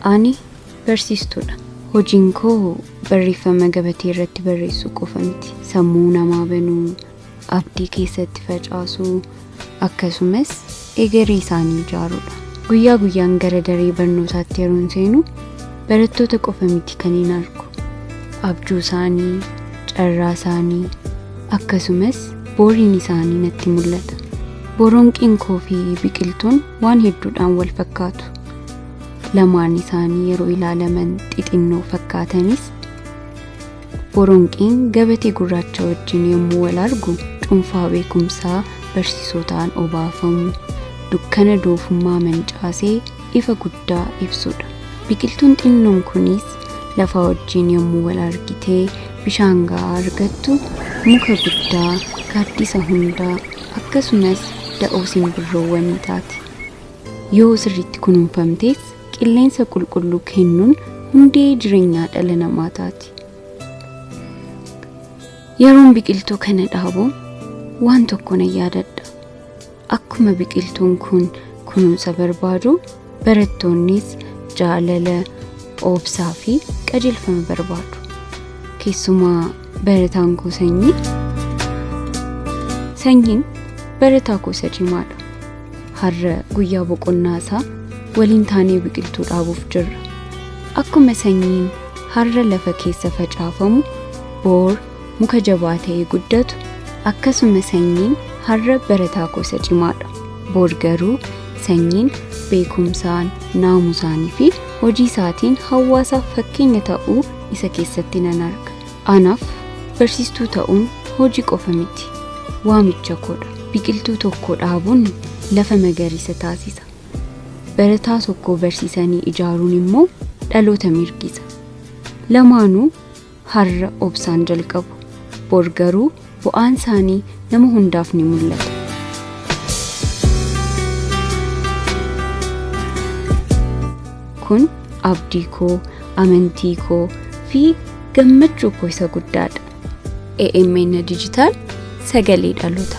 Ani barsiistuudha. Hojiin koo barreeffama gabatee irratti barreessuu qofa miti. Sammuu namaa banuu, abdii keessatti facaasuu, akkasumas egeree isaanii ijaaruudha. Guyyaa guyyaan gara daree barnootaatti yeroon seenu barattoota qofa miti kan hin argu. Abjuu isaanii, carraa isaanii, akkasumas booriin isaanii natti mul'ata. Boronqiin koo fi biqiltuun waan hedduudhaan wal fakkaatu. Lamaan isaanii yeroo ilaalaman xixinnoo fakkaatanis boronqiin gabatee gurraacha wajjin yommuu wal argu cuunfaa beekumsaa barsiisotaan obaafamu, dukkana doofummaa mancaasee ifa guddaa ibsudha. Biqiltuun xinnoon kunis lafa wajjin yommuu wal argitee bishaan gahaa argattu muka guddaa gaaddisa hundaa akkasumas da'oo simbirroowwanii taati. Yoo sirriitti kunuunfamtees qilleensa qulqulluu kennuun hundee jireenyaa dhala namaa taati. Yeroon biqiltuu kana dhaabu waan tokko nan yaadadha. Akkuma biqiltuun kun kunuunsa barbaadu, barattoonnis jaalala, obsaa fi qajeelfama barbaadu. Keessumaa barataan koo sanyiin barataa koo cimaadha. Har'a guyyaa boqonnaa isaa waliin taanee biqiltuu dhaabuuf jirra. Akkuma sanyiin har'a lafa keessa facaafamu, boor muka jabaa ta'ee guddatu, akkasuma sanyiin har'a barataa koo cimaadha. Boor garuu sanyiin beekumsaan, naamusaanii fi hojii isaatiin hawaasaaf fakkeenya ta'uu isa keessatti nan arga. Anaaf barsiistuu ta'uun hojii qofa miti. Waamicha koodha. Biqiltuu tokko dhaabuun lafa magariisa taasisa. Barataa tokko barsiisanii ijaaruun immoo dhaloota mirgisa. Lamaanuu har'a obsaan jalqabu. Boor garuu bu'aan isaanii nama hundaaf ni mul'ata. Kun abdii koo, amantii koo fi gammachuu koo isa guddaadha. AMN Digital sagalee dhaloota.